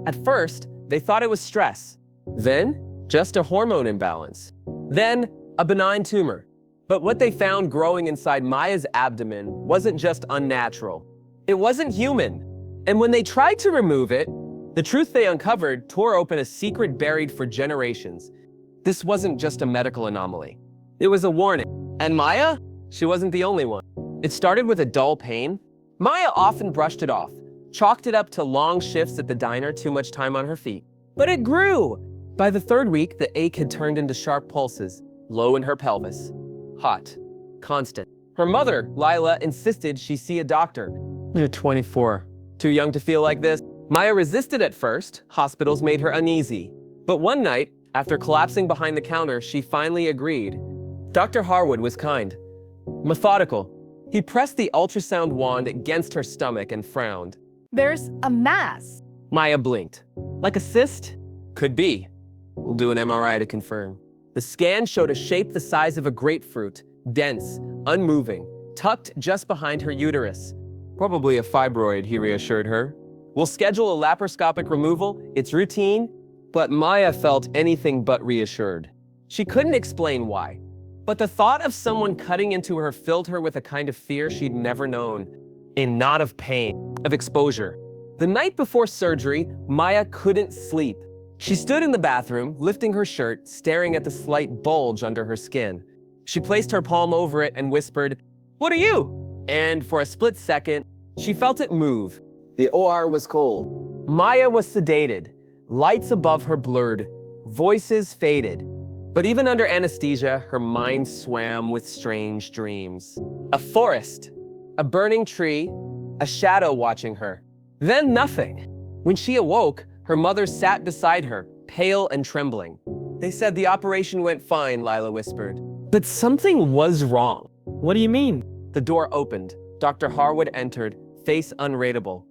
At first, they thought it was stress. Then, just a hormone imbalance. Then, a benign tumor. But what they found growing inside Maya's abdomen wasn't just unnatural. It wasn't human. And when they tried to remove it, the truth they uncovered tore open a secret buried for generations. This wasn't just a medical anomaly. It was a warning. And Maya? She wasn't the only one. It started with a dull pain. Maya often brushed it off, chalked it up to long shifts at the diner, too much time on her feet. But it grew! By the third week, the ache had turned into sharp pulses, low in her pelvis. Hot. Constant. Her mother, Lila, insisted she see a doctor. You're 24. Too young to feel like this? Maya resisted at first. Hospitals made her uneasy. But one night, after collapsing behind the counter, she finally agreed. Dr. Harwood was kind. Methodical. He pressed the ultrasound wand against her stomach and frowned. There's a mass. Maya blinked. Like a cyst? Could be. We'll do an MRI to confirm. The scan showed a shape the size of a grapefruit, dense, unmoving, tucked just behind her uterus. Probably a fibroid, he reassured her. We'll schedule a laparoscopic removal. It's routine. But Maya felt anything but reassured. She couldn't explain why. But the thought of someone cutting into her filled her with a kind of fear she'd never known. A knot of pain, of exposure. The night before surgery, Maya couldn't sleep. She stood in the bathroom, lifting her shirt, staring at the slight bulge under her skin. She placed her palm over it and whispered, "What are you?" And for a split second, she felt it move. The OR was cold. Maya was sedated. Lights above her blurred. Voices faded. But even under anesthesia, her mind swam with strange dreams. A forest, a burning tree, a shadow watching her. Then nothing. When she awoke, her mother sat beside her, pale and trembling. They said the operation went fine, Lila whispered. But something was wrong. What do you mean? The door opened. Dr. Harwood entered, face unreadable.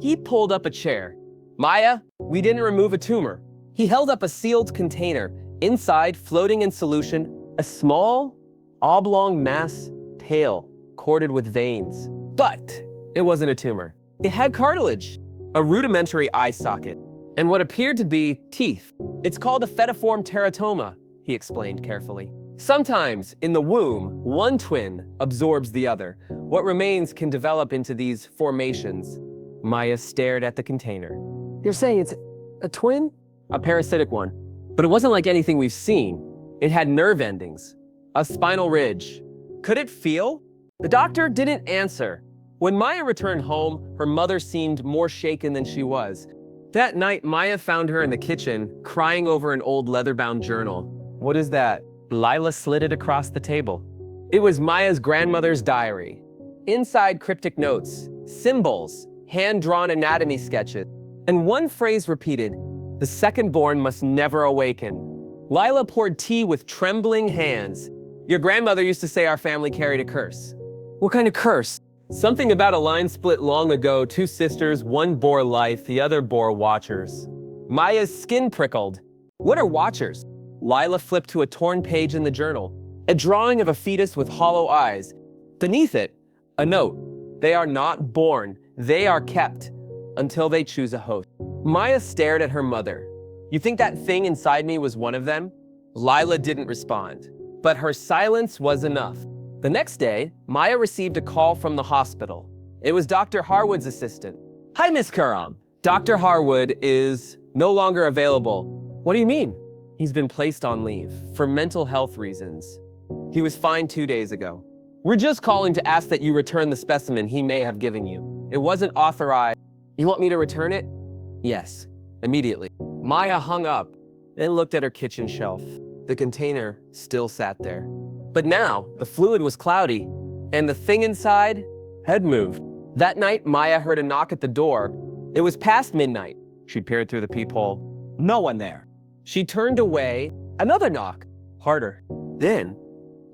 He pulled up a chair. Maya, we didn't remove a tumor. He held up a sealed container. Inside, floating in solution, a small, oblong mass, pale, corded with veins. But it wasn't a tumor. It had cartilage, a rudimentary eye socket, and what appeared to be teeth. It's called a fetiform teratoma, he explained carefully. Sometimes, in the womb, one twin absorbs the other. What remains can develop into these formations. Maya stared at the container. You're saying it's a twin? A parasitic one. But it wasn't like anything we've seen. It had nerve endings, a spinal ridge. Could it feel? The doctor didn't answer. When Maya returned home, her mother seemed more shaken than she was. That night, Maya found her in the kitchen, crying over an old leather-bound journal. What is that? Lila slid it across the table. It was Maya's grandmother's diary. Inside, cryptic notes, symbols, hand-drawn anatomy sketches, and one phrase repeated, "The second-born must never awaken." Lila poured tea with trembling hands. Your grandmother used to say our family carried a curse. What kind of curse? Something about a line split long ago, two sisters, one bore life, the other bore watchers. Maya's skin prickled. What are watchers? Lila flipped to a torn page in the journal. A drawing of a fetus with hollow eyes. Beneath it, a note. They are not born, they are kept until they choose a host. Maya stared at her mother. You think that thing inside me was one of them? Lila didn't respond, but her silence was enough. The next day, Maya received a call from the hospital. It was Dr. Harwood's assistant. Hi, Miss Karam. Dr. Harwood is no longer available. What do you mean? He's been placed on leave for mental health reasons. He was fine 2 days ago. We're just calling to ask that you return the specimen he may have given you. It wasn't authorized. You want me to return it? Yes, immediately. Maya hung up, then looked at her kitchen shelf. The container still sat there. But now, the fluid was cloudy, and the thing inside had moved. That night, Maya heard a knock at the door. It was past midnight. She peered through the peephole. No one there. She turned away. Another knock. Harder. Then,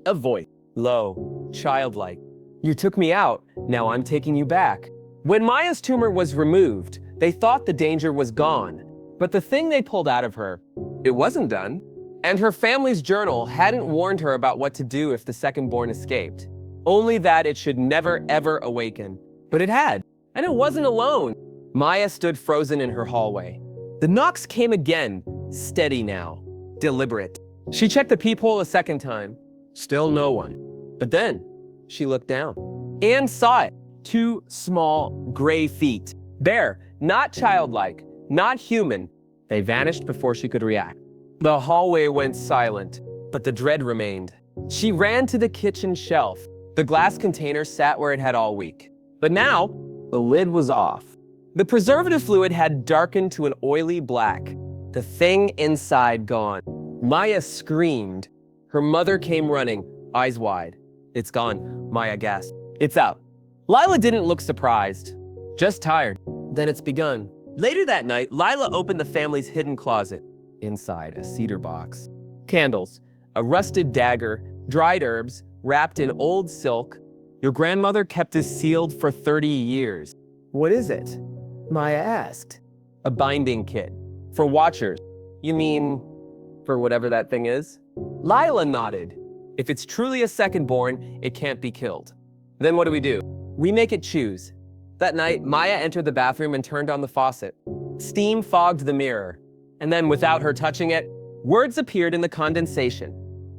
a voice. Low, childlike. You took me out. Now I'm taking you back. When Maya's tumor was removed, they thought the danger was gone. But the thing they pulled out of her, it wasn't done. And her family's journal hadn't warned her about what to do if the second-born escaped. Only that it should never, ever awaken. But it had. And it wasn't alone. Maya stood frozen in her hallway. The knocks came again, steady now, deliberate. She checked the peephole a second time. Still no one. But then, she looked down and saw it. 2 small, gray feet. Bare, not childlike, not human. They vanished before she could react. The hallway went silent, but the dread remained. She ran to the kitchen shelf. The glass container sat where it had all week. But now, the lid was off. The preservative fluid had darkened to an oily black. The thing inside gone. Maya screamed. Her mother came running, eyes wide. It's gone, Maya gasped. It's out. Lila didn't look surprised, just tired. Then it's begun. Later that night, Lila opened the family's hidden closet. Inside, a cedar box. Candles, a rusted dagger, dried herbs, wrapped in old silk. Your grandmother kept this sealed for 30 years. What is it? Maya asked. A binding kit. For watchers. You mean, for whatever that thing is? Lila nodded. If it's truly a second-born, it can't be killed. Then what do? We make it choose. That night, Maya entered the bathroom and turned on the faucet. Steam fogged the mirror. And then, without her touching it, words appeared in the condensation.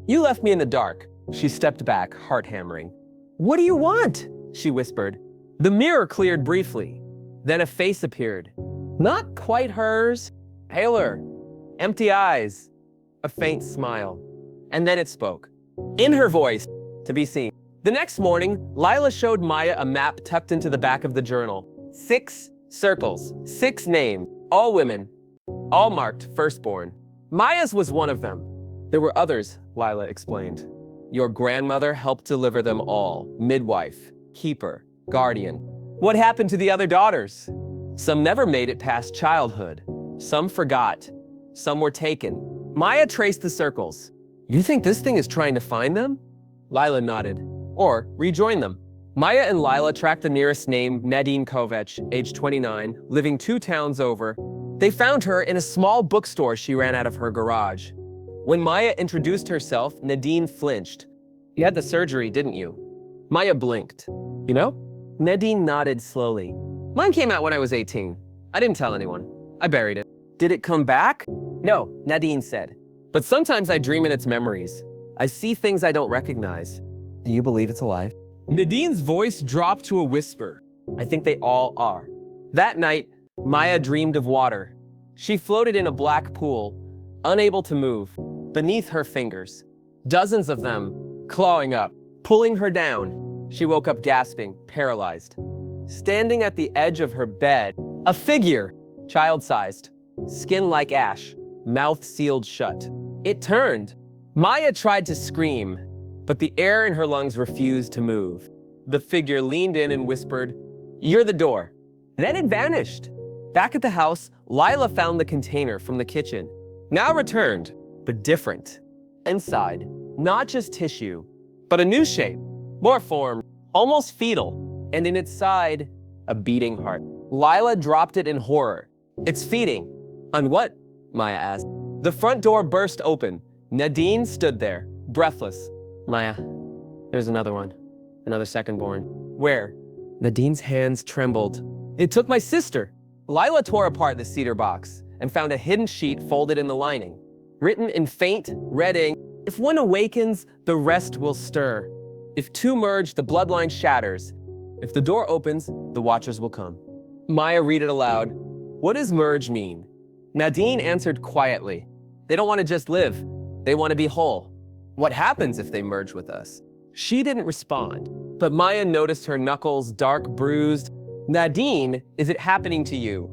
You left me in the dark. She stepped back, heart hammering. What do you want? She whispered. The mirror cleared briefly. Then a face appeared. Not quite hers. Paler. Empty eyes. A faint smile. And then it spoke. In her voice, to be seen. The next morning, Lila showed Maya a map tucked into the back of the journal. 6 circles, 6 names, all women, all marked firstborn. Maya's was one of them. There were others, Lila explained. Your grandmother helped deliver them all. Midwife, keeper, guardian. What happened to the other daughters? Some never made it past childhood. Some forgot. Some were taken. Maya traced the circles. You think this thing is trying to find them? Lila nodded. Or rejoin them. Maya and Lila tracked the nearest name, Nadine Kovach, age 29, living 2 towns over. They found her in a small bookstore she ran out of her garage. When Maya introduced herself, Nadine flinched. You had the surgery, didn't you? Maya blinked. You know? Nadine nodded slowly. Mine came out when I was 18. I didn't tell anyone. I buried it. Did it come back? No, Nadine said. But sometimes I dream in its memories. I see things I don't recognize. Do you believe it's alive? Nadine's voice dropped to a whisper. I think they all are. That night, Maya dreamed of water. She floated in a black pool, unable to move, beneath her fingers. Dozens of them, clawing up, pulling her down. She woke up gasping, paralyzed. Standing at the edge of her bed, a figure, child-sized, skin like ash, mouth sealed shut. It turned. Maya tried to scream, but the air in her lungs refused to move. The figure leaned in and whispered, "You're the door." Then it vanished. Back at the house, Lila found the container from the kitchen. Now returned, but different. Inside, not just tissue, but a new shape, more formed, almost fetal. And in its side, a beating heart. Lila dropped it in horror. It's feeding. On what? Maya asked. The front door burst open. Nadine stood there, breathless. Maya, there's another one. Another second-born. Where? Nadine's hands trembled. It took my sister. Lila tore apart the cedar box and found a hidden sheet folded in the lining. Written in faint red ink, if one awakens, the rest will stir. If 2 merge, the bloodline shatters. If the door opens, the watchers will come. Maya read it aloud. What does merge mean? Nadine answered quietly. They don't want to just live. They want to be whole. What happens if they merge with us? She didn't respond, but Maya noticed her knuckles dark bruised. Nadine, is it happening to you?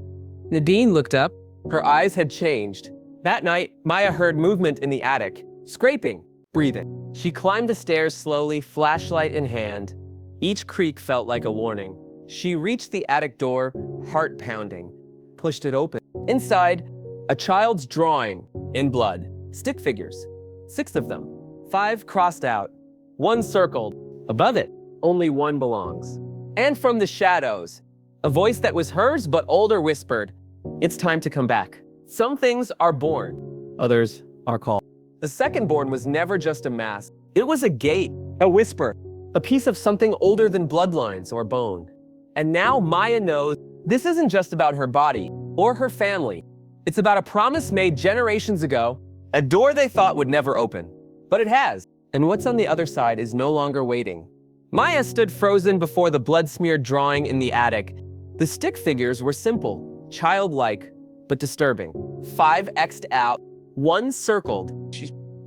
Nadine looked up. Her eyes had changed. That night, Maya heard movement in the attic, scraping, breathing. She climbed the stairs slowly, flashlight in hand. Each creak felt like a warning. She reached the attic door, heart pounding, pushed it open. Inside, a child's drawing, in blood, stick figures, 6 of them. 5 crossed out, 1 circled. Above it, only 1 belongs. And from the shadows, a voice that was hers but older whispered, it's time to come back. Some things are born, others are called. The second-born was never just a mask. It was a gate, a whisper, a piece of something older than bloodlines or bone. And now Maya knows this isn't just about her body or her family. It's about a promise made generations ago, a door they thought would never open. But it has, and what's on the other side is no longer waiting. Maya stood frozen before the blood-smeared drawing in the attic. The stick figures were simple, childlike, but disturbing. 5 X'd out, 1 circled.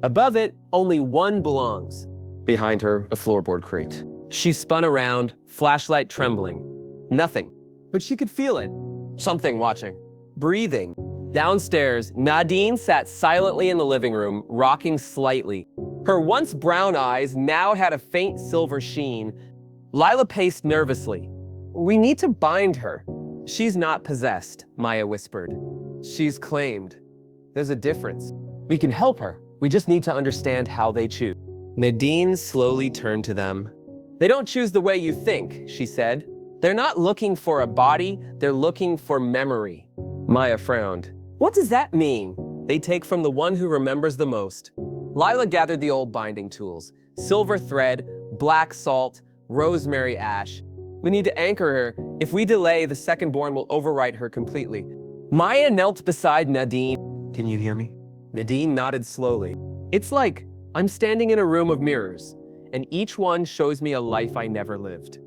Above it, only 1 belongs. Behind her, a floorboard crate. She spun around, flashlight trembling. Nothing, but she could feel it. Something watching. Breathing. Downstairs, Nadine sat silently in the living room, rocking slightly. Her once brown eyes now had a faint silver sheen. Lila paced nervously. "We need to bind her." "She's not possessed," Maya whispered. "She's claimed. There's a difference. We can help her. We just need to understand how they choose." Nadine slowly turned to them. "They don't choose the way you think," she said. "They're not looking for a body, they're looking for memory." Maya frowned. "What does that mean?" "They take from the one who remembers the most." Lila gathered the old binding tools. Silver thread, black salt, rosemary ash. "We need to anchor her. If we delay, the second-born will overwrite her completely." Maya knelt beside Nadine. "Can you hear me?" Nadine nodded slowly. "It's like I'm standing in a room of mirrors, and each one shows me a life I never lived."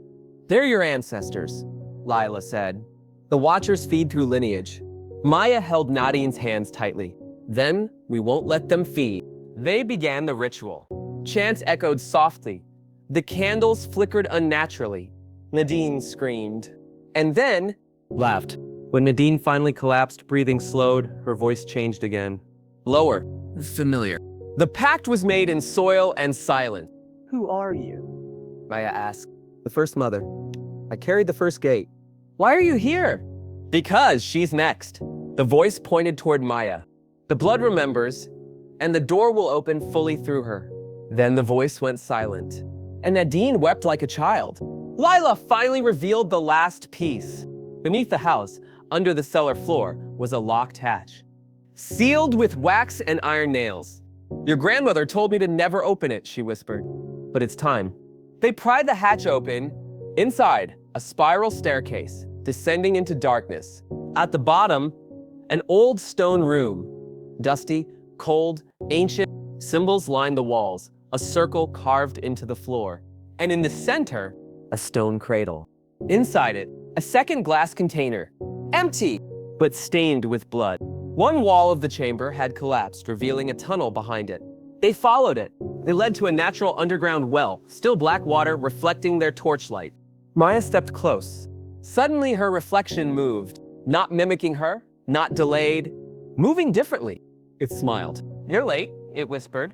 "They're your ancestors," Lila said. "The Watchers feed through lineage." Maya held Nadine's hands tightly. "Then we won't let them feed." They began the ritual. Chants echoed softly. The candles flickered unnaturally. Nadine screamed. And then laughed. When Nadine finally collapsed, breathing slowed, her voice changed again. Lower. Familiar. "The pact was made in soil and silence." Who are you? Maya asked. "The first mother. I carried the first gate." "Why are you here?" "Because she's next." The voice pointed toward Maya. "The blood remembers, and the door will open fully through her." Then the voice went silent, and Nadine wept like a child. Lila finally revealed the last piece. Beneath the house, under the cellar floor, was a locked hatch, sealed with wax and iron nails. "Your grandmother told me to never open it," she whispered. "But it's time." They pried the hatch open. Inside, a spiral staircase, descending into darkness. At the bottom, an old stone room. Dusty, cold, ancient. Symbols lined the walls, a circle carved into the floor. And in the center, a stone cradle. Inside it, a second glass container. Empty, but stained with blood. One wall of the chamber had collapsed, revealing a tunnel behind it. They followed it. It led to a natural underground well, still black water reflecting their torchlight. Maya stepped close. Suddenly her reflection moved, not mimicking her, not delayed, moving differently. It smiled. "You're late," it whispered.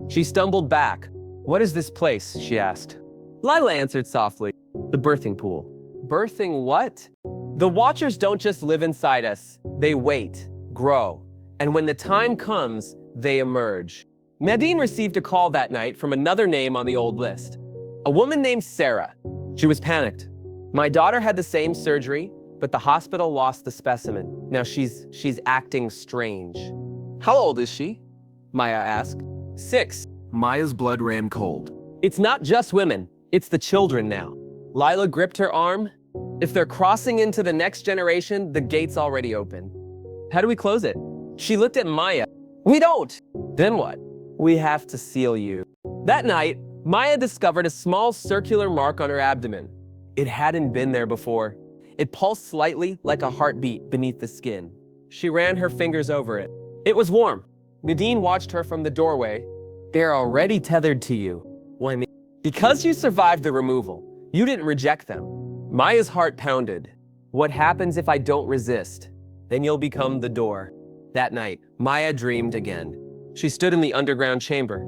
She stumbled back. "What is this place?" she asked. Lila answered softly. "The birthing pool." "Birthing what?" "The Watchers don't just live inside us. They wait, grow, and when the time comes, they emerge." Nadine received a call that night from another name on the old list. A woman named Sarah. She was panicked. "My daughter had the same surgery, but the hospital lost the specimen. Now she's acting strange." "How old is she?" Maya asked. 6. Maya's blood ran cold. "It's not just women, it's the children now." Lila gripped her arm. "If they're crossing into the next generation, the gate's already open." "How do we close it?" She looked at Maya. "We don't." "Then what?" "We have to seal you." That night, Maya discovered a small circular mark on her abdomen. It hadn't been there before. It pulsed slightly like a heartbeat beneath the skin. She ran her fingers over it. It was warm. Nadine watched her from the doorway. "They're already tethered to you." "Why me?" "Because you survived the removal. You didn't reject them." Maya's heart pounded. "What happens if I don't resist?" "Then you'll become the door." That night, Maya dreamed again. She stood in the underground chamber,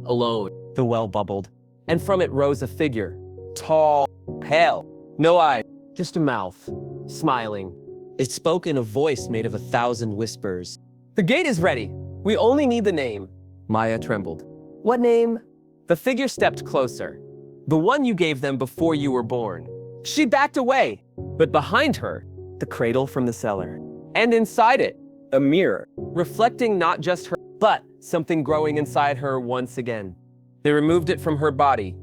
alone. The well bubbled, and from it rose a figure. Tall, pale, no eyes, just a mouth, smiling. It spoke in a voice made of 1,000 whispers. "The gate is ready. We only need the name." Maya trembled. "What name?" The figure stepped closer. "The one you gave them before you were born." She backed away, but behind her, the cradle from the cellar. And inside it, a mirror, reflecting not just her, but something growing inside her once again. They removed it from her body,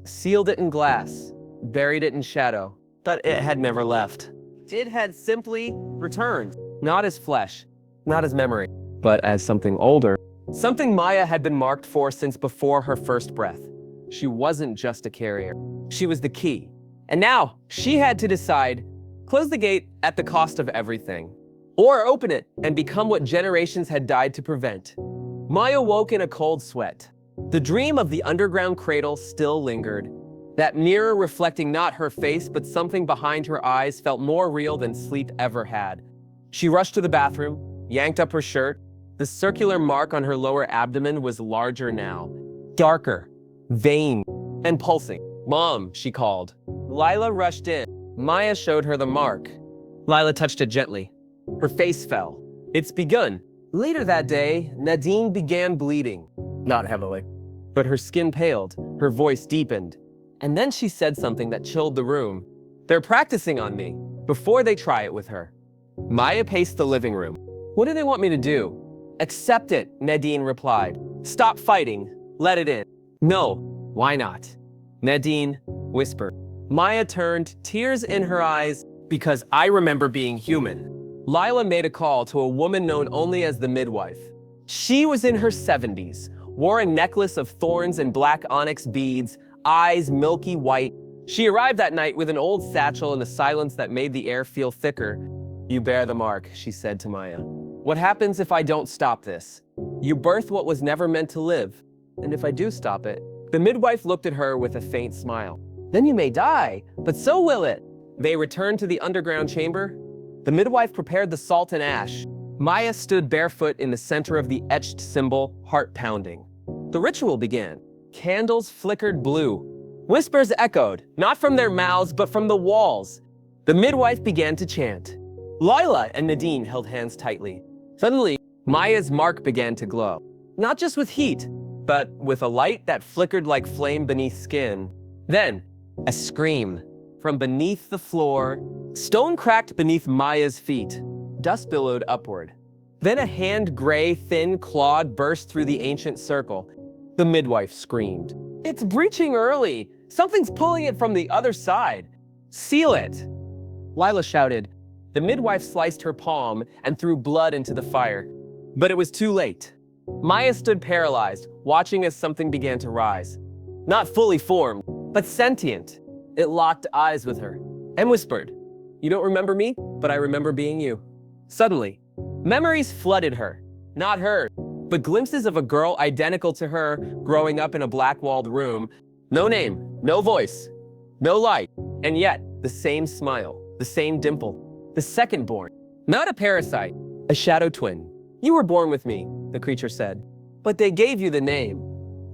sealed it in glass, buried it in shadow, but it had never left. It had simply returned, not as flesh, not as memory, but as something older. Something Maya had been marked for since before her first breath. She wasn't just a carrier. She was the key. And now, she had to decide, close the gate at the cost of everything, or open it and become what generations had died to prevent. Maya woke in a cold sweat. The dream of the underground cradle still lingered. That mirror reflecting not her face, but something behind her eyes felt more real than sleep ever had. She rushed to the bathroom, yanked up her shirt. The circular mark on her lower abdomen was larger now, darker, veined, and pulsing. "Mom," she called. Lila rushed in. Maya showed her the mark. Lila touched it gently. Her face fell. "It's begun." Later that day, Nadine began bleeding. Not heavily, but her skin paled, her voice deepened. And then she said something that chilled the room. "They're practicing on me," before they try it with her. Maya paced the living room. "What do they want me to do?" "Accept it," Nadine replied. "Stop fighting. Let it in." "No." "Why not?" Nadine whispered. Maya turned, tears in her eyes. "Because I remember being human." Lila made a call to a woman known only as the midwife. She was in her 70s, wore a necklace of thorns and black onyx beads, eyes milky white. She arrived that night with an old satchel and a silence that made the air feel thicker. "You bear the mark," she said to Maya. "What happens if I don't stop this? You birth what was never meant to live. And if I do stop it?" The midwife looked at her with a faint smile. "Then you may die, but so will it." They returned to the underground chamber. The midwife prepared the salt and ash. Maya stood barefoot in the center of the etched symbol, heart pounding. The ritual began. Candles flickered blue. Whispers echoed, not from their mouths, but from the walls. The midwife began to chant. Lila and Nadine held hands tightly. Suddenly, Maya's mark began to glow. Not just with heat, but with a light that flickered like flame beneath skin. Then, a scream. From beneath the floor, stone cracked beneath Maya's feet. Dust billowed upward. Then a hand gray, thin clawed burst through the ancient circle. The midwife screamed. "It's breaching early! Something's pulling it from the other side! Seal it!" Lila shouted. The midwife sliced her palm and threw blood into the fire. But it was too late. Maya stood paralyzed, watching as something began to rise. Not fully formed, but sentient. It locked eyes with her and whispered, "You don't remember me, but I remember being you." Suddenly, memories flooded her. Not her, but glimpses of a girl identical to her growing up in a black-walled room. No name, no voice, no light, and yet the same smile, the same dimple. The second born. Not a parasite, a shadow twin. "You were born with me," the creature said. "But they gave you the name.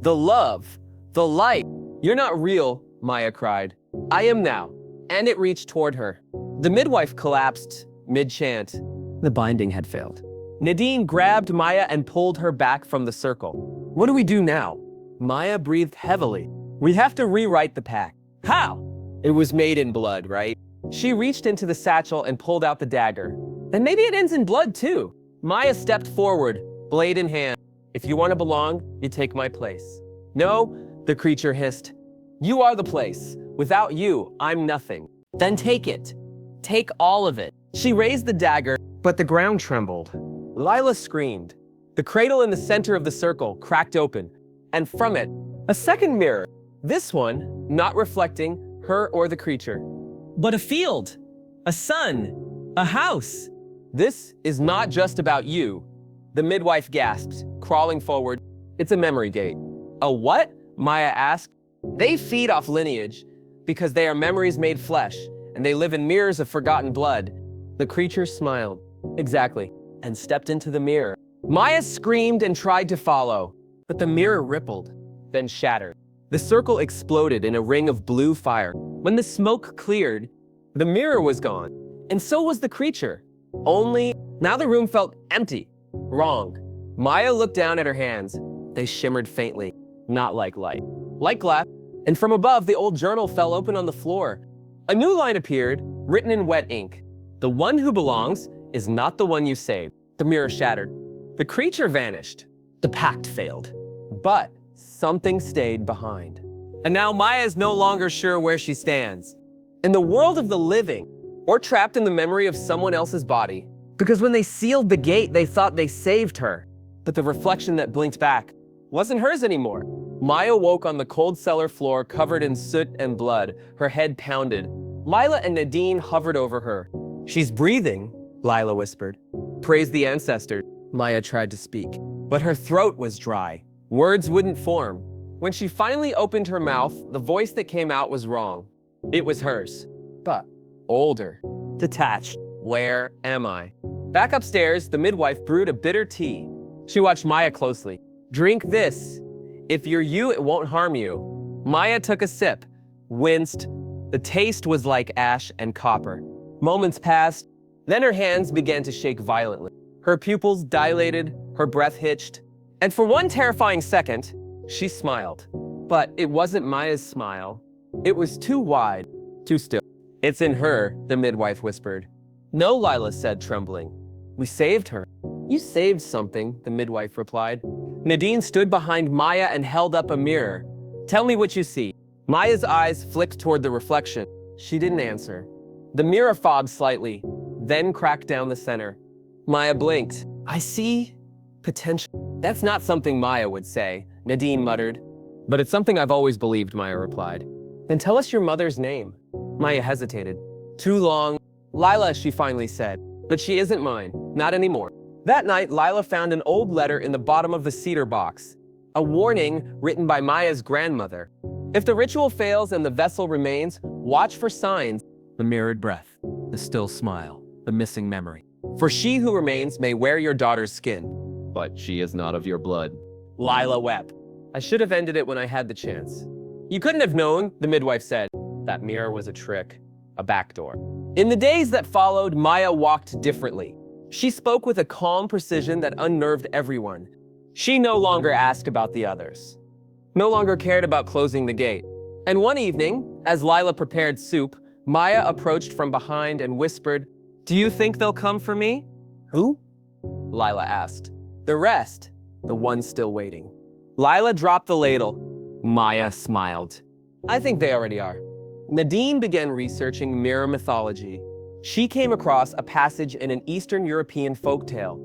The love, the light. You're not real," Maya cried. "I am now." And it reached toward her. The midwife collapsed mid-chant. The binding had failed. Nadine grabbed Maya and pulled her back from the circle. "What do we do now?" Maya breathed heavily. "We have to rewrite the pact." "How?" "It was made in blood, right?" She reached into the satchel and pulled out the dagger. "Then maybe it ends in blood too." Maya stepped forward, blade in hand. "If you want to belong, you take my place." "No," the creature hissed. "You are the place. Without you, I'm nothing." "Then take it. Take all of it." She raised the dagger, but the ground trembled. Lila screamed. The cradle in the center of the circle cracked open, and from it, a second mirror. This one, not reflecting her or the creature, but a field, a sun, a house. "This is not just about you," the midwife gasped, crawling forward. "It's a memory gate." "A what?" Maya asked. "They feed off lineage, because they are memories made flesh, and they live in mirrors of forgotten blood." The creature smiled. "Exactly," and stepped into the mirror. Maya screamed and tried to follow, but the mirror rippled, then shattered. The circle exploded in a ring of blue fire. When the smoke cleared, the mirror was gone, and so was the creature. Only, now the room felt empty, wrong. Maya looked down at her hands. They shimmered faintly, not like light. Like glass, and from above, the old journal fell open on the floor. A new line appeared, written in wet ink. "The one who belongs is not the one you saved." The mirror shattered. The creature vanished. The pact failed. But something stayed behind. And now Maya is no longer sure where she stands. In the world of the living, or trapped in the memory of someone else's body. Because when they sealed the gate, they thought they saved her. But the reflection that blinked back wasn't hers anymore. Maya woke on the cold cellar floor covered in soot and blood, her head pounded. Lila and Nadine hovered over her. "She's breathing," Lila whispered. "Praise the ancestors." Maya tried to speak, but her throat was dry. Words wouldn't form. When she finally opened her mouth, the voice that came out was wrong. It was hers, but older, detached. "Where am I?" Back upstairs, the midwife brewed a bitter tea. She watched Maya closely. "Drink this. If you're you, it won't harm you." Maya took a sip, winced. The taste was like ash and copper. Moments passed, then her hands began to shake violently. Her pupils dilated, her breath hitched, and for one terrifying second, she smiled. But it wasn't Maya's smile. It was too wide, too still. "It's in her," the midwife whispered. "No," Lila said, trembling. "We saved her." "You saved something," the midwife replied. Nadine stood behind Maya and held up a mirror. "Tell me what you see." Maya's eyes flicked toward the reflection. She didn't answer. The mirror fogged slightly, then cracked down the center. Maya blinked. "I see potential." "That's not something Maya would say," Nadine muttered. "But it's something I've always believed," Maya replied. "Then tell us your mother's name." Maya hesitated. "Too long." "Lila," she finally said. "But she isn't mine. Not anymore." That night, Lila found an old letter in the bottom of the cedar box. A warning written by Maya's grandmother. "If the ritual fails and the vessel remains, watch for signs." The mirrored breath, the still smile, the missing memory. "For she who remains may wear your daughter's skin, but she is not of your blood." Lila wept. "I should have ended it when I had the chance." "You couldn't have known," the midwife said. "That mirror was a trick, a backdoor." In the days that followed, Maya walked differently. She spoke with a calm precision that unnerved everyone. She no longer asked about the others, no longer cared about closing the gate. And one evening, as Lila prepared soup, Maya approached from behind and whispered, "Do you think they'll come for me?" "Who?" Lila asked. "The rest, the ones still waiting." Lila dropped the ladle. Maya smiled. "I think they already are." Nadine began researching mirror mythology. She came across a passage in an Eastern European folktale.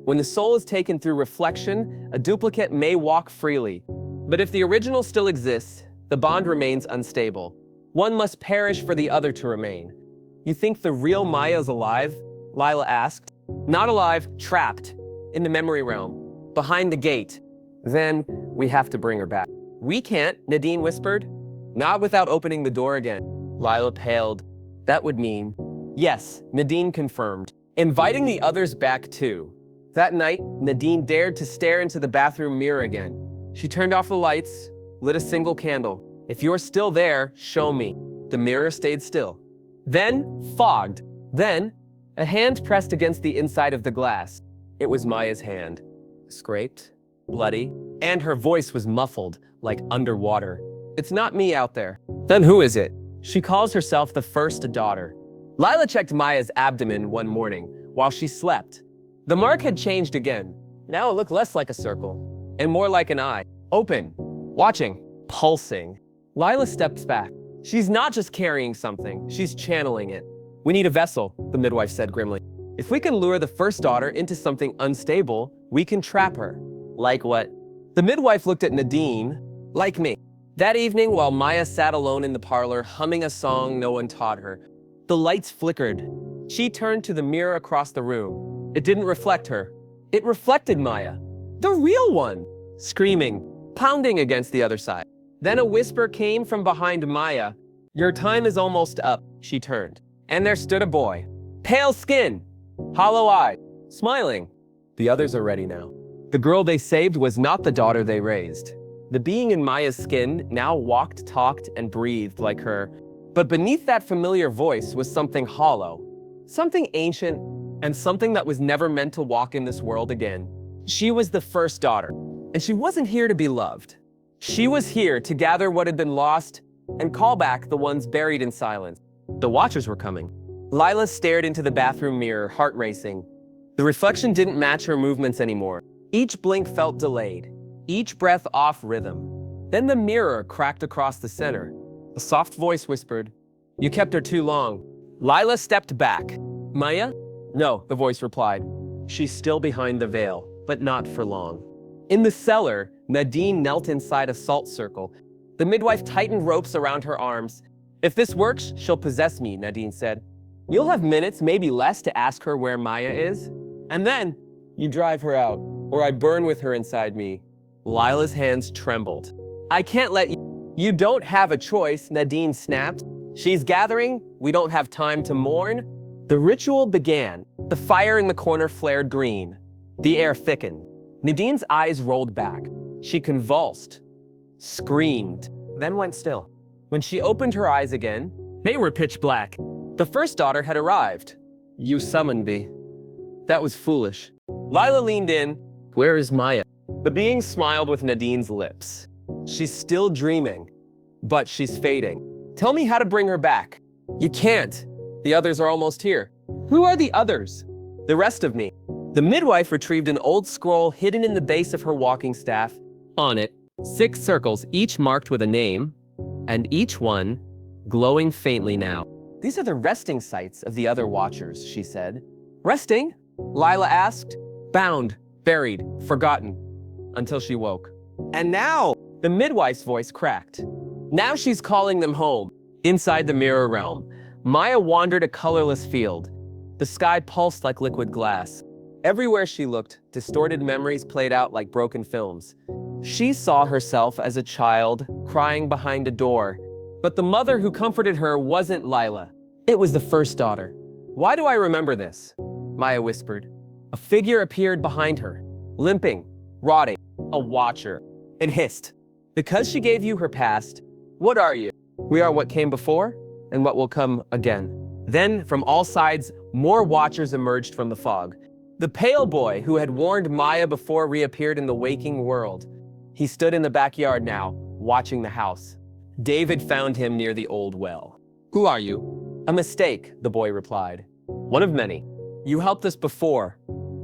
When the soul is taken through reflection, a duplicate may walk freely. But if the original still exists, the bond remains unstable. One must perish for the other to remain. "You think the real Maya is alive?" Lila asked. "Not alive, trapped, in the memory realm, behind the gate." "Then we have to bring her back." "We can't," Nadine whispered. "Not without opening the door again." Lila paled. "That would mean..." "Yes," Nadine confirmed, inviting the others back too. That night, Nadine dared to stare into the bathroom mirror again. She turned off the lights, lit a single candle. "If you're still there, show me." The mirror stayed still. Then, fogged. Then, a hand pressed against the inside of the glass. It was Maya's hand. Scraped, bloody, and her voice was muffled, like underwater. "It's not me out there." "Then who is it?" "She calls herself the first daughter." Lila checked Maya's abdomen one morning while she slept. The mark had changed again. Now it looked less like a circle and more like an eye. Open, watching, pulsing. Lila stepped back. "She's not just carrying something, she's channeling it." "We need a vessel," the midwife said grimly. "If we can lure the first daughter into something unstable, we can trap her." "Like what?" The midwife looked at Nadine. "Like me." That evening, while Maya sat alone in the parlor, humming a song no one taught her, the lights flickered. She turned to the mirror across the room. It didn't reflect her. It reflected Maya, the real one, screaming, pounding against the other side. Then a whisper came from behind Maya. "Your time is almost up." She turned, and there stood a boy. Pale skin, hollow eyed, smiling. The others are ready now. The girl they saved was not the daughter they raised. The being in Maya's skin now walked, talked, and breathed like her. But beneath that familiar voice was something hollow, something ancient, and something that was never meant to walk in this world again. She was the first daughter, and she wasn't here to be loved. She was here to gather what had been lost and call back the ones buried in silence. The Watchers were coming. Lila stared into the bathroom mirror, heart racing. The reflection didn't match her movements anymore. Each blink felt delayed, each breath off rhythm. Then the mirror cracked across the center. A soft voice whispered, "You kept her too long." Lila stepped back. "Maya, No, the voice replied. She's still behind the veil, but not for long. In the cellar, Nadine knelt inside a salt circle. The midwife tightened ropes around her arms. If this works, she'll possess me, Nadine said. You'll have minutes, maybe less, to ask her where Maya is. And then, you drive her out, or I burn with her inside me. Lila's hands trembled. I can't let you. You don't have a choice, Nadine snapped. She's gathering. We don't have time to mourn. The ritual began. The fire in the corner flared green. The air thickened. Nadine's eyes rolled back. She convulsed, screamed, then went still. When she opened her eyes again, they were pitch black. The first daughter had arrived. You summoned me. That was foolish. Lila leaned in. Where is Maya? The being smiled with Nadine's lips. She's still dreaming, but she's fading. Tell me how to bring her back. You can't. The others are almost here. Who are the others? The rest of me. The midwife retrieved an old scroll hidden in the base of her walking staff. On it, 6 circles, each marked with a name, and each one glowing faintly now. These are the resting sites of the other watchers, she said. Resting? Lila asked. Bound, buried, forgotten, until she woke. And now, the midwife's voice cracked. Now she's calling them home. Inside the mirror realm, Maya wandered a colorless field. The sky pulsed like liquid glass. Everywhere she looked, distorted memories played out like broken films. She saw herself as a child, crying behind a door. But the mother who comforted her wasn't Lila. It was the first daughter. Why do I remember this? Maya whispered. A figure appeared behind her, limping, rotting, a watcher. It hissed. Because she gave you her past, what are you? We are what came before and what will come again. Then, from all sides, more watchers emerged from the fog. The pale boy who had warned Maya before reappeared in the waking world. He stood in the backyard now, watching the house. David found him near the old well. Who are you? A mistake, the boy replied. One of many. You helped us before.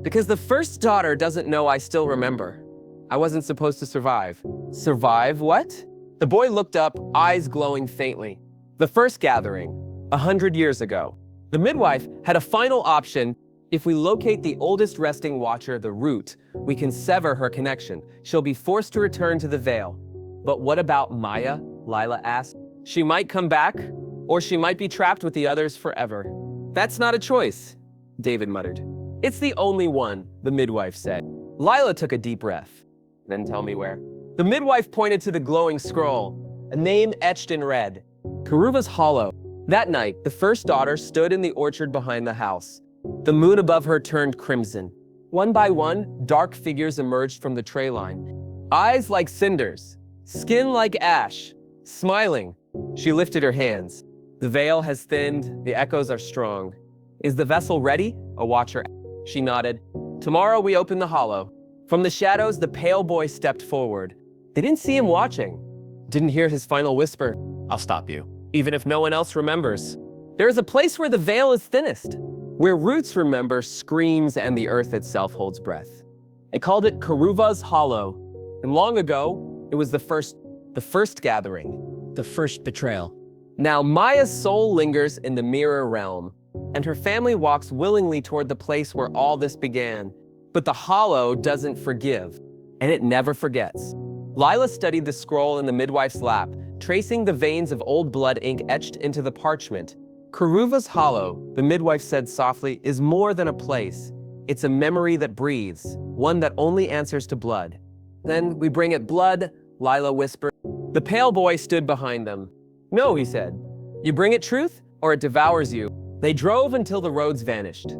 Because the first daughter doesn't know I still remember. I wasn't supposed to survive. Survive what? The boy looked up, eyes glowing faintly. The first gathering, 100 years ago. The midwife had a final option. If we locate the oldest resting watcher, the root, we can sever her connection. She'll be forced to return to the veil. But what about Maya? Lila asked. She might come back, or she might be trapped with the others forever. That's not a choice, David muttered. It's the only one, the midwife said. Lila took a deep breath. Then tell me where. The midwife pointed to the glowing scroll, a name etched in red. Karuva's Hollow. That night, the first daughter stood in the orchard behind the house. The moon above her turned crimson. One by one, dark figures emerged from the tray line. Eyes like cinders, skin like ash, smiling. She lifted her hands. The veil has thinned, the echoes are strong. Is the vessel ready? A watcher. She nodded. Tomorrow we open the hollow. From the shadows, the pale boy stepped forward. They didn't see him watching. Didn't hear his final whisper. I'll stop you, even if no one else remembers. There is a place where the veil is thinnest, where roots remember, screams, and the earth itself holds breath. They called it Karuva's Hollow. And long ago, it was the first gathering, the first betrayal. Now Maya's soul lingers in the mirror realm, and her family walks willingly toward the place where all this began. But the hollow doesn't forgive, and it never forgets. Lila studied the scroll in the midwife's lap, tracing the veins of old blood ink etched into the parchment. Karuva's Hollow, the midwife said softly, is more than a place. It's a memory that breathes, one that only answers to blood. Then we bring it blood, Lila whispered. The pale boy stood behind them. No, he said. You bring it truth, or it devours you. They drove until the roads vanished.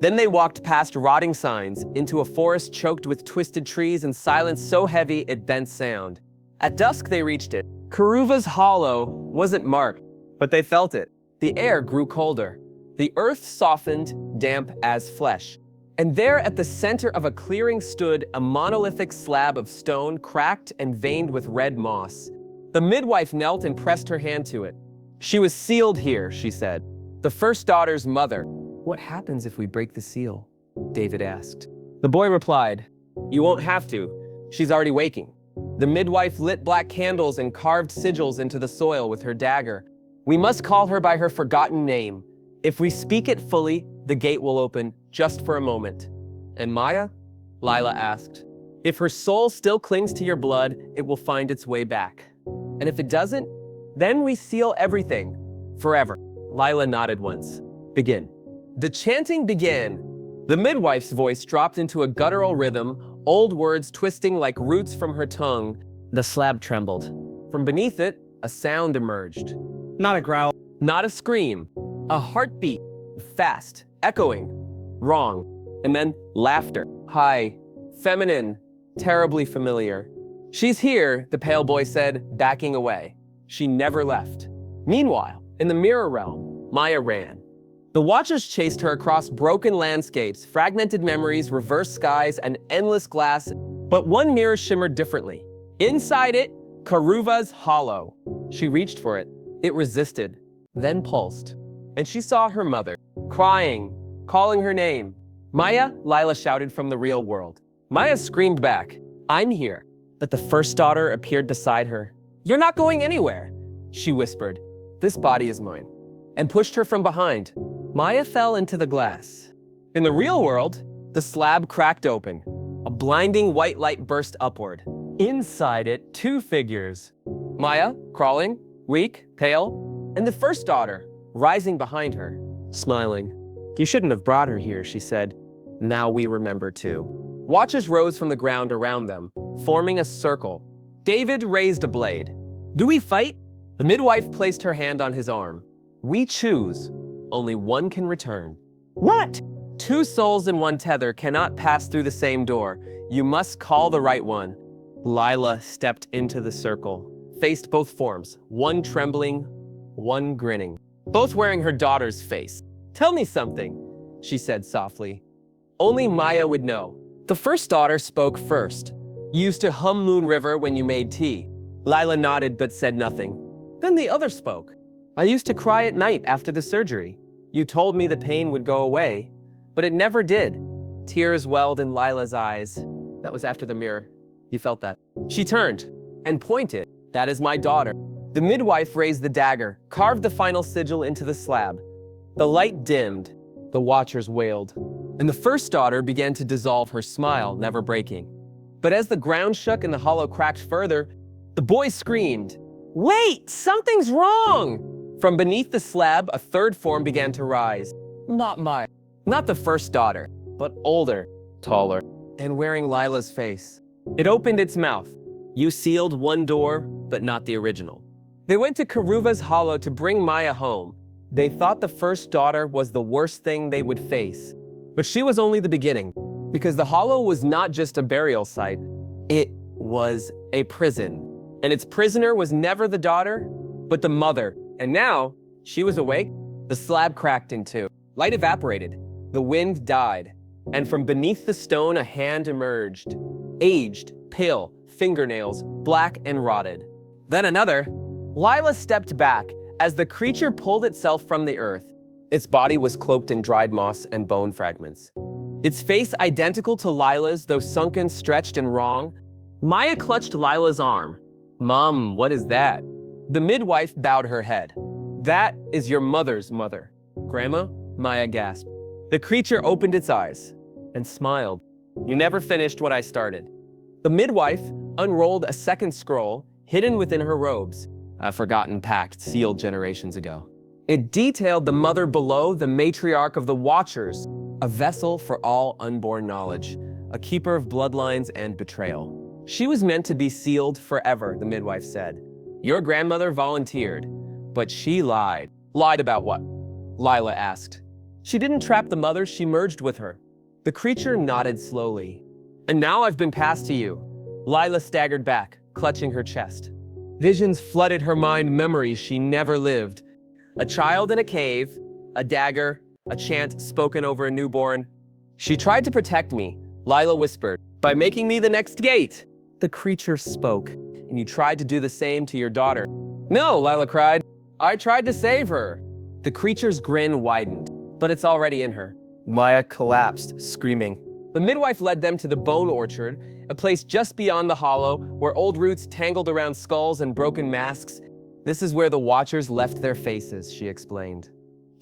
Then they walked past rotting signs into a forest choked with twisted trees and silence so heavy it bent sound. At dusk they reached it. Karuva's Hollow wasn't marked, but they felt it. The air grew colder. The earth softened, damp as flesh. And there at the center of a clearing stood a monolithic slab of stone cracked and veined with red moss. The midwife knelt and pressed her hand to it. She was sealed here, she said. The first daughter's mother. What happens if we break the seal? David asked. The boy replied, You won't have to. She's already waking. The midwife lit black candles and carved sigils into the soil with her dagger. We must call her by her forgotten name. If we speak it fully, The gate will open just for a moment. And Maya? Lila asked. If her soul still clings to your blood, it will find its way back. And if it doesn't, then we seal everything. Forever. Lila nodded once. Begin. The chanting began. The midwife's voice dropped into a guttural rhythm, old words twisting like roots from her tongue. The slab trembled. From beneath it, a sound emerged. Not a growl. Not a scream. A heartbeat. Fast. Echoing. Wrong. And then laughter. High. Feminine. Terribly familiar. She's here, the pale boy said, backing away. She never left. Meanwhile, in the mirror realm, Maya ran. The Watchers chased her across broken landscapes, fragmented memories, reversed skies, and endless glass, but one mirror shimmered differently. Inside it, Karuva's hollow. She reached for it. It resisted, then pulsed. And she saw her mother, crying, calling her name. Maya, Lila shouted from the real world. Maya screamed back, I'm here. But the first daughter appeared beside her. You're not going anywhere, she whispered. This body is mine. And pushed her from behind. Maya fell into the glass. In the real world, the slab cracked open. A blinding white light burst upward. Inside it, two figures. Maya, crawling, weak, pale, and the first daughter, rising behind her, smiling. You shouldn't have brought her here, she said. Now we remember too. Watchers rose from the ground around them, forming a circle. David raised a blade. Do we fight? The midwife placed her hand on his arm. We choose. Only one can return. What? Two souls in one tether cannot pass through the same door. You must call the right one. Lila stepped into the circle, faced both forms, one trembling, one grinning, both wearing her daughter's face. Tell me something, she said softly. Only Maya would know. The first daughter spoke first. You used to hum Moon River when you made tea. Lila nodded but said nothing. Then the other spoke. I used to cry at night after the surgery. You told me the pain would go away, but it never did. Tears welled in Lila's eyes. That was after the mirror. You felt that. She turned and pointed. That is my daughter. The midwife raised the dagger, carved the final sigil into the slab. The light dimmed. The Watchers wailed. And the first daughter began to dissolve, her smile never breaking. But as the ground shook and the hollow cracked further, the boy screamed, Wait, something's wrong! From beneath the slab, a third form began to rise. Not the first daughter, but older, taller, and wearing Lila's face. It opened its mouth. You sealed one door, but not the original. They went to Karuva's hollow to bring Maya home. They thought the first daughter was the worst thing they would face. But she was only the beginning, because the hollow was not just a burial site. It was a prison. And its prisoner was never the daughter, but the mother. And now, she was awake. The slab cracked in two. Light evaporated. The wind died. And from beneath the stone, a hand emerged. Aged, pale, fingernails, black and rotted. Then another. Lila stepped back as the creature pulled itself from the earth. Its body was cloaked in dried moss and bone fragments. Its face identical to Lila's, though sunken, stretched, and wrong. Maya clutched Lila's arm. Mom, what is that? The midwife bowed her head. That is your mother's mother. Grandma? Maya gasped. The creature opened its eyes and smiled. You never finished what I started. The midwife unrolled a second scroll hidden within her robes, a forgotten pact sealed generations ago. It detailed the mother below, the matriarch of the Watchers, a vessel for all unborn knowledge, a keeper of bloodlines and betrayal. She was meant to be sealed forever, the midwife said. Your grandmother volunteered, but she lied. Lied about what? Lila asked. She didn't trap the mother, she merged with her. The creature nodded slowly. And now I've been passed to you. Lila staggered back, clutching her chest. Visions flooded her mind, memories she never lived. A child in a cave, a dagger, a chant spoken over a newborn. She tried to protect me, Lila whispered, by making me the next gate. The creature spoke, and you tried to do the same to your daughter. No, Lila cried. I tried to save her. The creature's grin widened, but it's already in her. Maya collapsed, screaming. The midwife led them to the bone orchard, a place just beyond the hollow, where old roots tangled around skulls and broken masks. This is where the Watchers left their faces, she explained.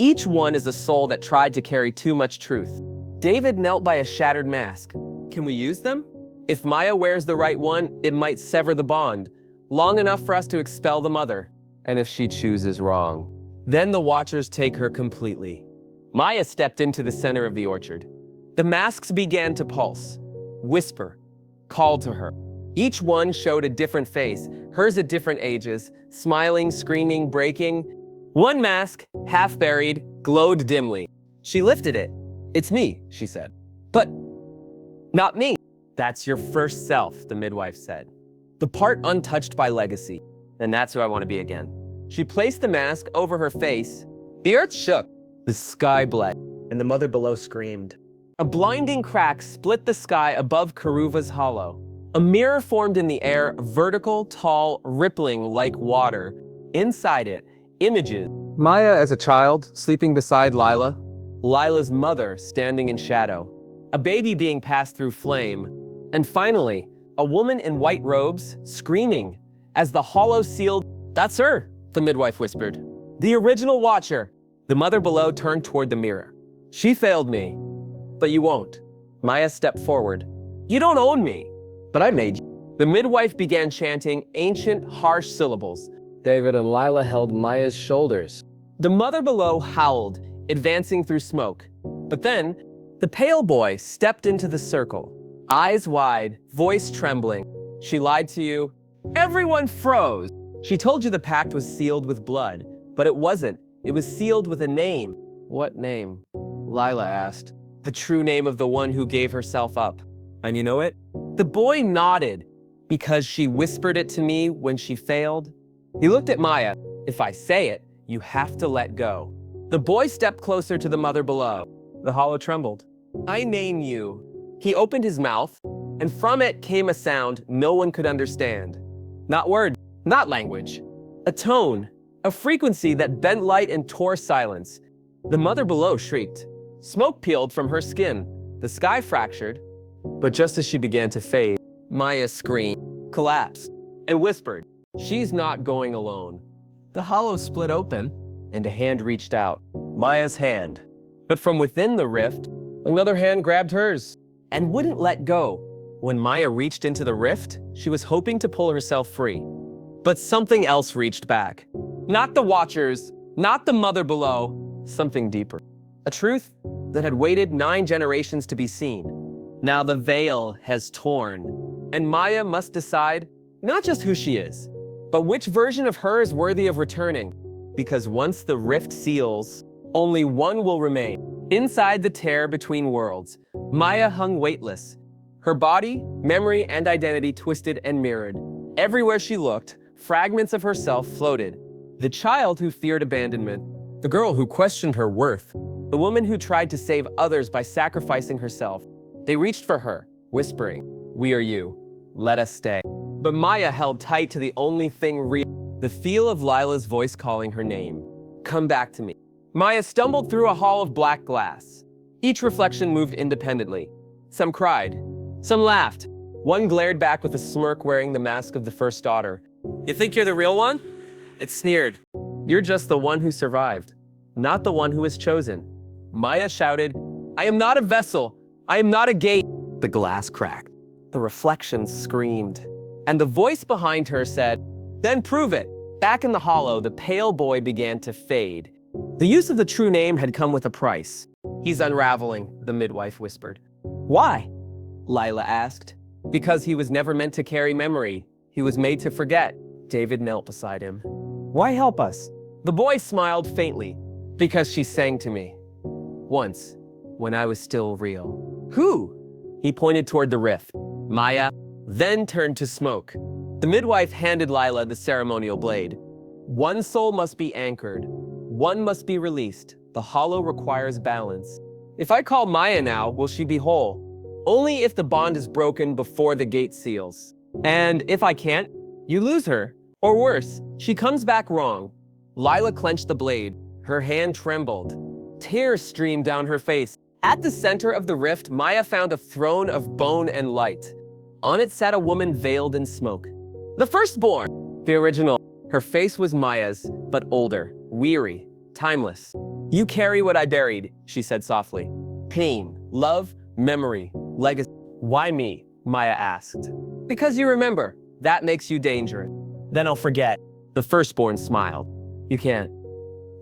Each one is a soul that tried to carry too much truth. David knelt by a shattered mask. Can we use them? If Maya wears the right one, it might sever the bond, long enough for us to expel the mother. And if she chooses wrong, then the Watchers take her completely. Maya stepped into the center of the orchard. The masks began to pulse, whisper, call to her. Each one showed a different face, hers at different ages, smiling, screaming, breaking. One mask, half buried, glowed dimly. She lifted it. It's me, she said. But not me. That's your first self, the midwife said. The part untouched by legacy. And that's who I want to be again. She placed the mask over her face. The earth shook. The sky bled. And the mother below screamed. A blinding crack split the sky above Karuva's hollow. A mirror formed in the air, vertical, tall, rippling like water. Inside it, images. Maya as a child, sleeping beside Lila. Lila's mother standing in shadow. A baby being passed through flame. And finally, a woman in white robes, screaming. As the hollow sealed, "That's her," the midwife whispered. "The original Watcher." The mother below turned toward the mirror. "She failed me, but you won't." Maya stepped forward. "You don't own me, but I made you." The midwife began chanting ancient, harsh syllables. David and Lila held Maya's shoulders. The mother below howled, advancing through smoke. But then, the pale boy stepped into the circle. Eyes wide, voice trembling. "She lied to you." Everyone froze. "She told you the pact was sealed with blood, but it wasn't. It was sealed with a name." "What name?" Lila asked. "The true name of the one who gave herself up. And you know it?" The boy nodded. "Because she whispered it to me when she failed." He looked at Maya. "If I say it, you have to let go." The boy stepped closer to the mother below. The hollow trembled. "I name you." He opened his mouth, and from it came a sound no one could understand. Not words, not language. A tone, a frequency that bent light and tore silence. The mother below shrieked. Smoke peeled from her skin. The sky fractured. But just as she began to fade, Maya screamed, collapsed, and whispered, "She's not going alone." The hollow split open, and a hand reached out. Maya's hand. But from within the rift, another hand grabbed hers and wouldn't let go. When Maya reached into the rift, she was hoping to pull herself free. But something else reached back. Not the Watchers, not the mother below, something deeper. A truth that had waited 9 generations to be seen. Now the veil has torn, and Maya must decide not just who she is, but which version of her is worthy of returning. Because once the rift seals, only one will remain. Inside the tear between worlds, Maya hung weightless. Her body, memory, and identity twisted and mirrored. Everywhere she looked, fragments of herself floated. The child who feared abandonment, the girl who questioned her worth, the woman who tried to save others by sacrificing herself. They reached for her, whispering, "We are you. Let us stay." But Maya held tight to the only thing real, the feel of Lila's voice calling her name. "Come back to me." Maya stumbled through a hall of black glass. Each reflection moved independently. Some cried, some laughed. One glared back with a smirk, wearing the mask of the first daughter. "You think you're the real one?" It sneered. "You're just the one who survived, not the one who was chosen." Maya shouted, "I am not a vessel. I am not a gate." The glass cracked. The reflections screamed. And the voice behind her said, "Then prove it." Back in the hollow, the pale boy began to fade. The use of the true name had come with a price. "He's unraveling," the midwife whispered. "Why?" Lila asked. "Because he was never meant to carry memory. He was made to forget." David knelt beside him. "Why help us?" The boy smiled faintly. "Because she sang to me. Once, when I was still real." "Who?" He pointed toward the rift. "Maya," then turned to smoke. The midwife handed Lila the ceremonial blade. "One soul must be anchored. One must be released. The hollow requires balance. If I call Maya now, will she be whole? Only if the bond is broken before the gate seals. And if I can't, you lose her. Or worse, she comes back wrong." Lila clenched the blade. Her hand trembled. Tears streamed down her face. At the center of the rift, Maya found a throne of bone and light. On it sat a woman veiled in smoke. The firstborn, the original. Her face was Maya's, but older, weary, timeless. You carry what I buried, she said softly. Pain, love, memory, legacy. Why me? Maya asked. Because you remember. That makes you dangerous. Then I'll forget. The firstborn smiled. You can't.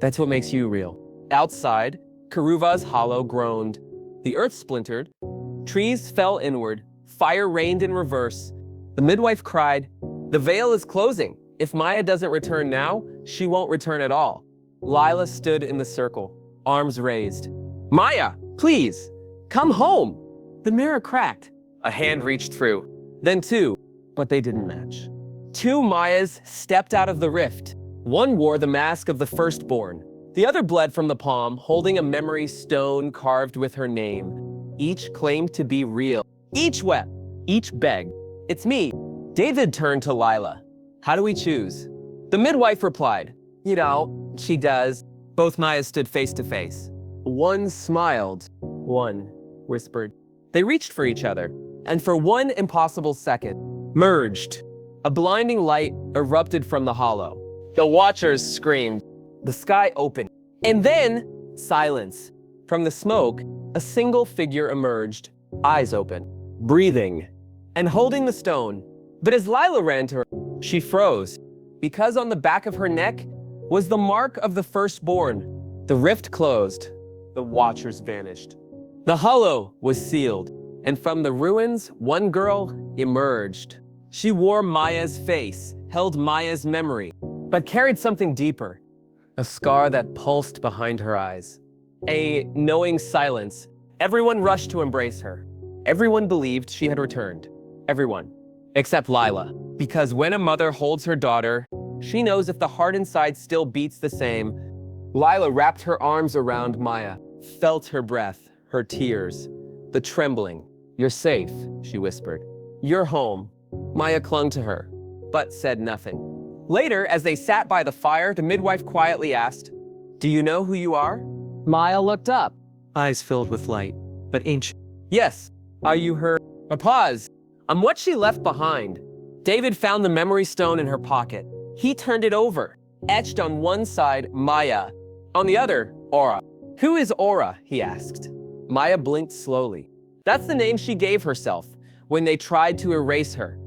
That's what makes you real. Outside, Karuva's hollow groaned. The earth splintered. Trees fell inward. Fire rained in reverse. The midwife cried, "The veil is closing. If Maya doesn't return now, she won't return at all." Lila stood in the circle, arms raised. "Maya, please, come home." The mirror cracked. A hand reached through. Then two, but they didn't match. Two Mayas stepped out of the rift. One wore the mask of the firstborn. The other bled from the palm, holding a memory stone carved with her name. Each claimed to be real. Each wept. Each begged. "It's me." David turned to Lila. "How do we choose?" The midwife replied, "You know, she does." Both Mayas stood face to face. One smiled. One whispered. They reached for each other, and for one impossible second, merged. A blinding light erupted from the hollow. The watchers screamed. The sky opened. And then, silence. From the smoke, a single figure emerged, eyes open, breathing, and holding the stone. But as Lila ran to her, she froze, because on the back of her neck was the mark of the firstborn. The rift closed. The watchers vanished. The hollow was sealed, and from the ruins, one girl emerged. She wore Maya's face, held Maya's memory, but carried something deeper. A scar that pulsed behind her eyes. A knowing silence. Everyone rushed to embrace her. Everyone believed she had returned. Everyone. Except Lila. Because when a mother holds her daughter, she knows if the heart inside still beats the same. Lila wrapped her arms around Maya, felt her breath, her tears, the trembling. "You're safe," she whispered. "You're home." Maya clung to her, but said nothing. Later, as they sat by the fire, the midwife quietly asked, "Do you know who you are?" Maya looked up, eyes filled with light, but ancient. "Yes. Are you her?" A pause. I'm what she left behind. David found the memory stone in her pocket. He turned it over. Etched on one side, Maya. On the other, Aura. "Who is Aura?" he asked. Maya blinked slowly. That's the name she gave herself when they tried to erase her.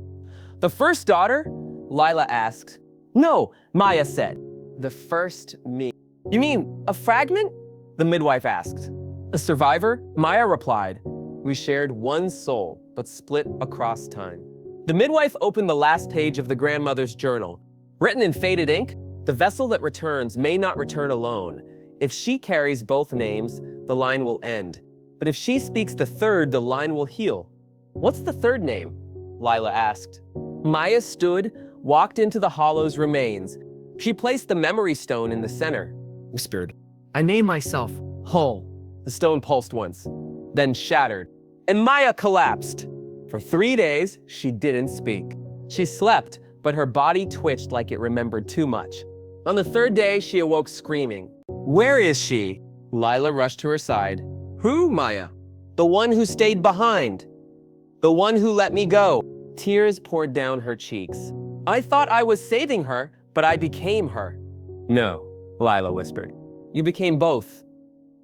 "The first daughter?" Lila asked. "No," Maya said. "The first me." "You mean a fragment?" the midwife asked. "A survivor?" Maya replied. "We shared one soul, but split across time." The midwife opened the last page of the grandmother's journal. Written in faded ink, "The vessel that returns may not return alone. If she carries both names, the line will end. But if she speaks the third, the line will heal." "What's the third name?" Lila asked. Maya stood, walked into the hollow's remains. She placed the memory stone in the center. Whispered, "I name myself Hull." The stone pulsed once, then shattered, and Maya collapsed. For 3 days, she didn't speak. She slept, but her body twitched like it remembered too much. On the third day, she awoke screaming. "Where is she?" Lila rushed to her side. "Who, Maya?" "The one who stayed behind. The one who let me go." Tears poured down her cheeks. "I thought I was saving her, but I became her." "No," Lila whispered. "You became both.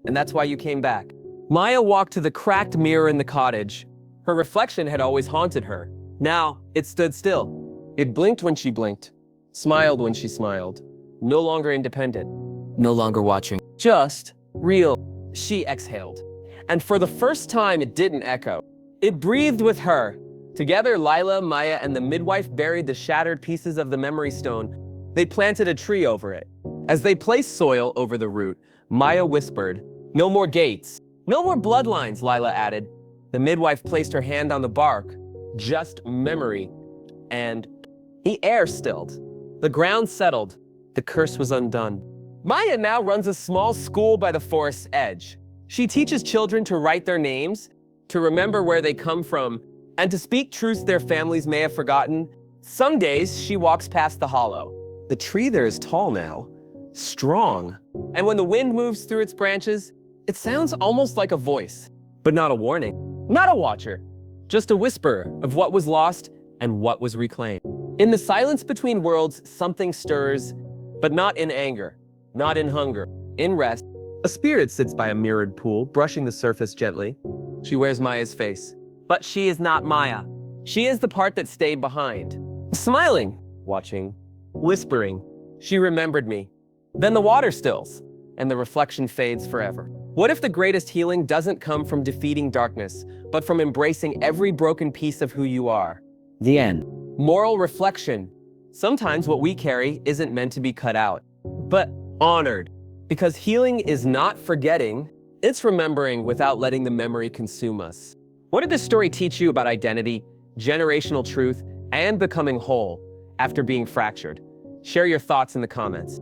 And that's why you came back." Maya walked to the cracked mirror in the cottage. Her reflection had always haunted her. Now, it stood still. It blinked when she blinked, smiled when she smiled. No longer independent. No longer watching. Just real. She exhaled. And for the first time, it didn't echo. It breathed with her. Together, Lila, Maya, and the midwife buried the shattered pieces of the memory stone. They planted a tree over it. As they placed soil over the root, Maya whispered, "No more gates. No more bloodlines," Lila added. The midwife placed her hand on the bark. Just memory. And the air stilled. The ground settled. The curse was undone. Maya now runs a small school by the forest's edge. She teaches children to write their names, to remember where they come from, and to speak truths their families may have forgotten. Some days, she walks past the hollow. The tree there is tall now, strong. And when the wind moves through its branches, it sounds almost like a voice, but not a warning, not a watcher, just a whisper of what was lost and what was reclaimed. In the silence between worlds, something stirs, but not in anger, not in hunger. In rest, a spirit sits by a mirrored pool, brushing the surface gently. She wears Maya's face. But she is not Maya. She is the part that stayed behind. Smiling, watching, whispering. She remembered me. Then the water stills, and the reflection fades forever. What if the greatest healing doesn't come from defeating darkness, but from embracing every broken piece of who you are? The end. Moral reflection. Sometimes what we carry isn't meant to be cut out, but honored. Because healing is not forgetting, it's remembering without letting the memory consume us. What did this story teach you about identity, generational truth, and becoming whole after being fractured? Share your thoughts in the comments.